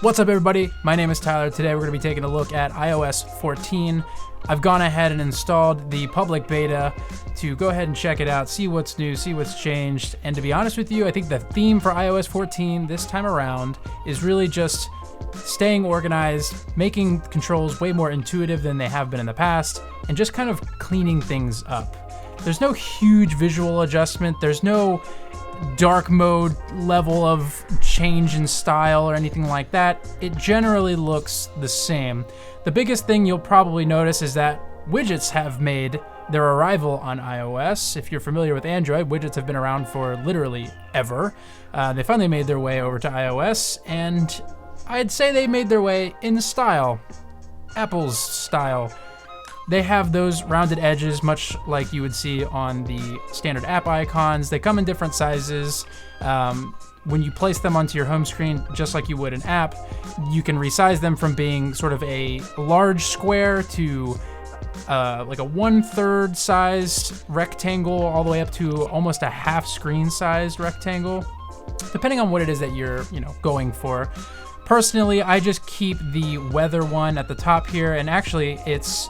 What's up, everybody? My name is Tyler. Today we're going to be taking a look at iOS 14. I've gone ahead and installed the public beta to go ahead and check it out, see what's new, see what's changed. And to be honest with you, I think the theme for iOS 14 this time around is really just staying organized, making controls way more intuitive than they have been in the past, and just kind of cleaning things up. There's no huge visual adjustment. There's no dark mode level of change in style or anything like that. It generally looks the same. The biggest thing you'll probably notice is that widgets have made their arrival on iOS. If you're familiar with Android, widgets have been around for literally ever. They finally made their way over to iOS, and I'd say they made their way in style, Apple's style. They have those rounded edges, much like you would see on the standard app icons. They come in different sizes. When you place them onto your home screen, just like you would an app, you can resize them from being sort of a large square to like a 1/3 sized rectangle, all the way up to almost a half screen sized rectangle, depending on what it is that you're going for. Personally, I just keep the weather one at the top here, and actually it's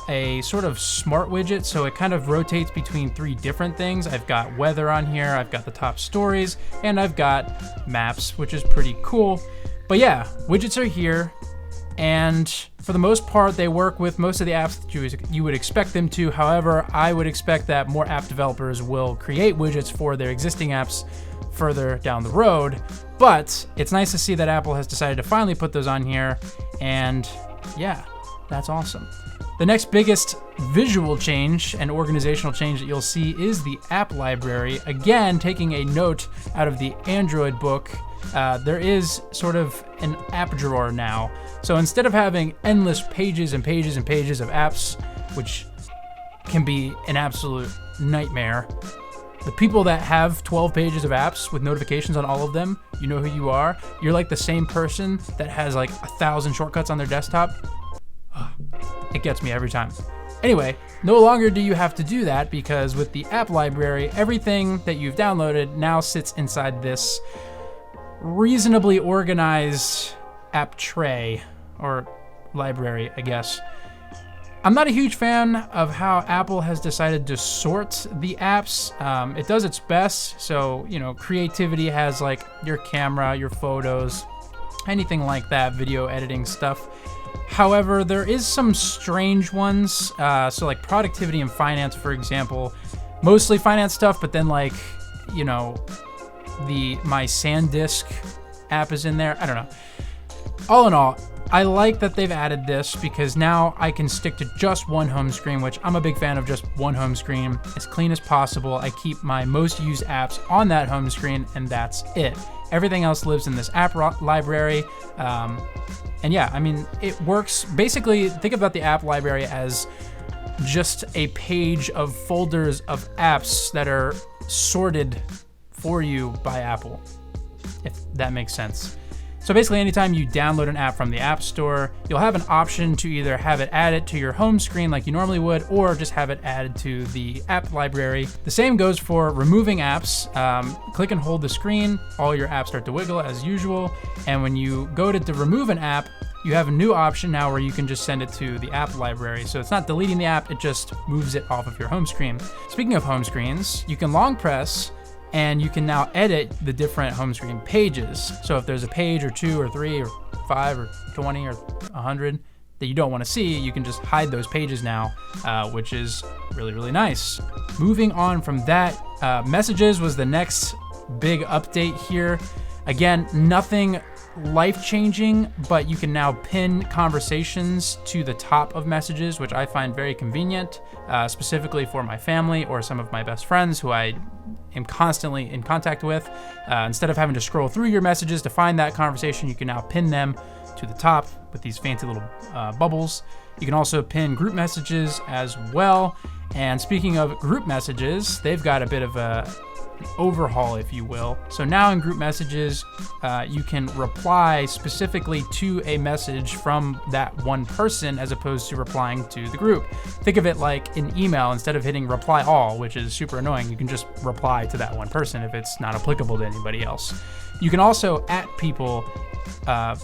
a sort of smart widget, so it kind of rotates between three different things. I've got weather on here, I've got the top stories, and I've got maps, which is pretty cool. But yeah, widgets are here, and for the most part, they work with most of the apps that you would expect them to. However, I would expect that more app developers will create widgets for their existing apps further down the road. But it's nice to see that Apple has decided to finally put those on here, and yeah, that's awesome. The next biggest visual change and organizational change that you'll see is the app library. Again, taking a note out of the Android book, there is sort of an app drawer now. So instead of having endless pages and pages and pages of apps, which can be an absolute nightmare, the people that have 12 pages of apps with notifications on all of them, you know who you are. You're like the same person that has like 1,000 shortcuts on their desktop. It gets me every time. Anyway, no longer do you have to do that, because with the app library, everything that you've downloaded now sits inside this reasonably organized app tray, or library, I guess. I'm not a huge fan of how Apple has decided to sort the apps. It does its best, so creativity has like your camera, your photos, anything like that, video editing stuff. However, there is some strange ones, so like productivity and finance, for example, mostly finance stuff, but then like, my SanDisk app is in there. I don't know. All in all, I like that they've added this, because now I can stick to just one home screen, which I'm a big fan of, just one home screen, as clean as possible. I keep my most used apps on that home screen, and that's it. Everything else lives in this app library. And yeah, I mean, it works. Basically, think about the app library as just a page of folders of apps that are sorted for you by Apple, if that makes sense. So basically, anytime you download an app from the App Store, you'll have an option to either have it added to your home screen like you normally would, or just have it added to the app library. The same goes for removing apps. Click and hold the screen, all your apps start to wiggle as usual. And when you go to remove an app, you have a new option now where you can just send it to the app library. So it's not deleting the app, it just moves it off of your home screen. Speaking of home screens, you can long press, and you can now edit the different home screen pages. So if there's a page or 2 or 3 or 5 or 20 or 100 that you don't want to see, you can just hide those pages now, which is really, really nice. Moving on from that, messages was the next big update here. Again, nothing life-changing, but you can now pin conversations to the top of messages, which I find very convenient, specifically for my family or some of my best friends who I am constantly in contact with. Instead of having to scroll through your messages to find that conversation, you can now pin them to the top with these fancy little bubbles. You can also pin group messages as well. And speaking of group messages, they've got a bit of a overhaul, if you will. So now in group messages, you can reply specifically to a message from that one person as opposed to replying to the group. Think of it like an email. Instead of hitting reply all, which is super annoying, you can just reply to that one person if it's not applicable to anybody else. You can also @ people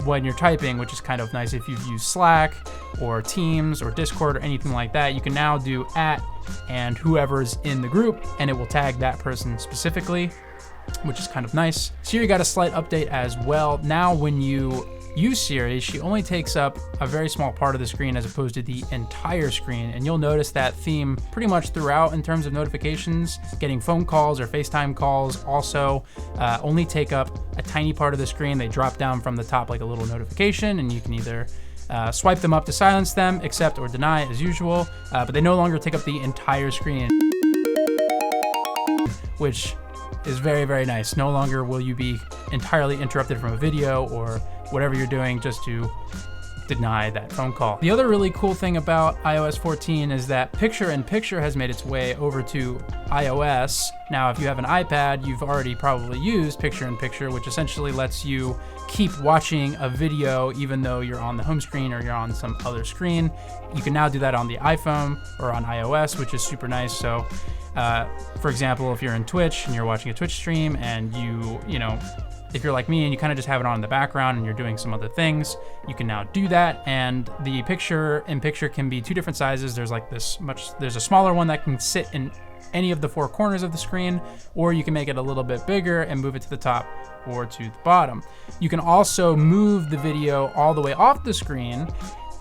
when you're typing, which is kind of nice if you've used Slack or Teams or Discord or anything like that. You can now do @ and whoever's in the group, and it will tag that person specifically, which is kind of nice. Siri got a slight update as well. Now when you use Siri, she only takes up a very small part of the screen as opposed to the entire screen, and you'll notice that theme pretty much throughout in terms of notifications. Getting phone calls or FaceTime calls also only take up a tiny part of the screen. They drop down from the top like a little notification, and you can either swipe them up to silence them, accept or deny as usual, but they no longer take up the entire screen, which is very, very nice. No longer will you be entirely interrupted from a video or whatever you're doing just to deny that phone call. The other really cool thing about iOS 14 is that Picture-in-Picture has made its way over to iOS. Now, if you have an iPad, you've already probably used Picture-in-Picture, which essentially lets you keep watching a video even though you're on the home screen or you're on some other screen. You can now do that on the iPhone or on iOS, which is super nice. So, for example, if you're in Twitch and you're watching a Twitch stream and you know, if you're like me and you kind of just have it on in the background and you're doing some other things, you can now do that. And the Picture-in-Picture can be two different sizes. There's like there's a smaller one that can sit in any of the four corners of the screen, or you can make it a little bit bigger and move it to the top or to the bottom. You can also move the video all the way off the screen,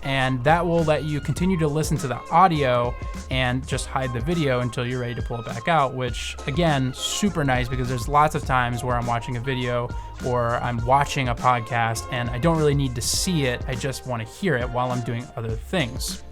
and that will let you continue to listen to the audio and just hide the video until you're ready to pull it back out, which again, super nice because there's lots of times where I'm watching a video or I'm watching a podcast and I don't really need to see it. I just want to hear it while I'm doing other things.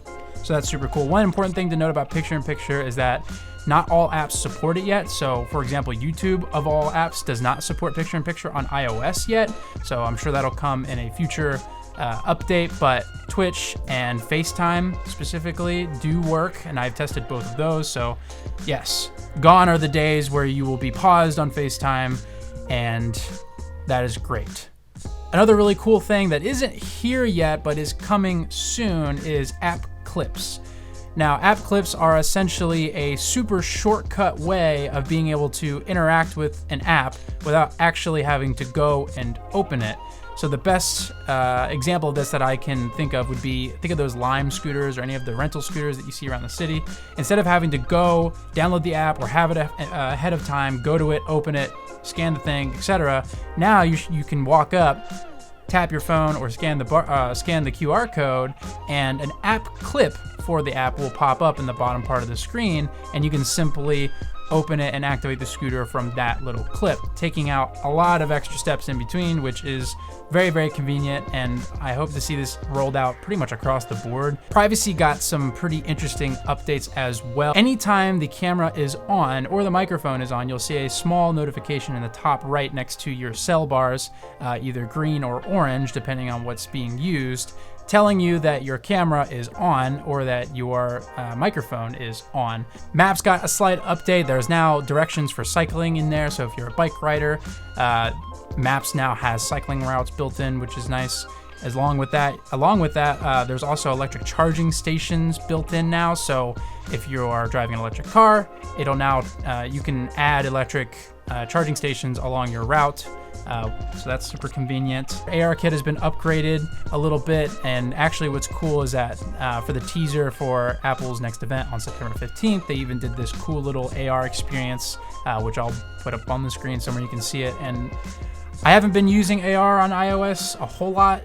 So that's super cool. One important thing to note about Picture-in-Picture is that not all apps support it yet. So for example, YouTube of all apps does not support Picture-in-Picture on iOS yet. So I'm sure that'll come in a future update, but Twitch and FaceTime specifically do work, and I've tested both of those. So yes, gone are the days where you will be paused on FaceTime, and that is great. Another really cool thing that isn't here yet but is coming soon is app clips. Now, app clips are essentially a super shortcut way of being able to interact with an app without actually having to go and open it. So the best example of this that I can think of would be, think of those Lime scooters or any of the rental scooters that you see around the city. Instead of having to go download the app or have it ahead of time, go to it, open it, scan the thing, etc. Now you can walk up, tap your phone or scan the QR code, and an app clip for the app will pop up in the bottom part of the screen, and you can simply open it and activate the scooter from that little clip, taking out a lot of extra steps in between, which is very, very convenient, and I hope to see this rolled out pretty much across the board. Privacy got some pretty interesting updates as well. Anytime the camera is on or the microphone is on, you'll see a small notification in the top right next to your cell bars, either green or orange, depending on what's being used, telling you that your camera is on or that your microphone is on. Maps got a slight update. There's now directions for cycling in there, so if you're a bike rider, Maps now has cycling routes built in, which is nice. Along with that, there's also electric charging stations built in now. So if you are driving an electric car, it'll now you can add electric charging stations along your route. So that's super convenient. ARKit has been upgraded a little bit, and actually what's cool is that for the teaser for Apple's next event on September 15th, they even did this cool little AR experience, which I'll put up on the screen somewhere you can see it. And I haven't been using AR on iOS a whole lot,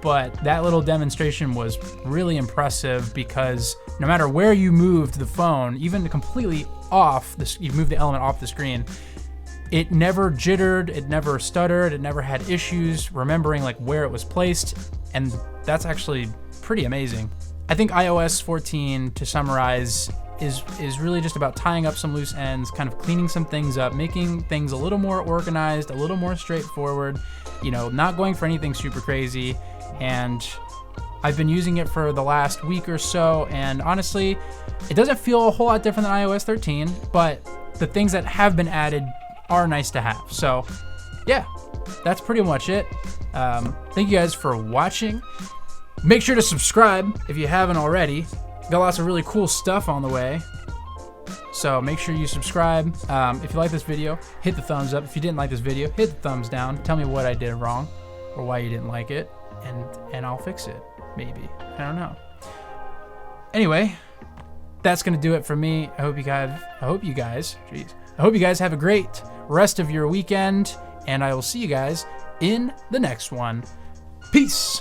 but that little demonstration was really impressive because no matter where you moved the phone, even completely off, you moved the element off the screen, it never jittered, it never stuttered, it never had issues remembering like where it was placed, and that's actually pretty amazing. I think iOS 14, to summarize, is really just about tying up some loose ends, kind of cleaning some things up, making things a little more organized, a little more straightforward, you know, not going for anything super crazy, and I've been using it for the last week or so, and honestly, it doesn't feel a whole lot different than iOS 13, but the things that have been added are nice to have. So yeah, that's pretty much it. Thank you guys for watching. Make sure to subscribe if you haven't already. Got lots of really cool stuff on the way. So make sure you subscribe. If you like this video, hit the thumbs up. If you didn't like this video, hit the thumbs down. Tell me what I did wrong or why you didn't like it, and I'll fix it, maybe. I don't know. Anyway, that's gonna do it for me. I hope you guys have a great rest of your weekend, and I will see you guys in the next one. Peace.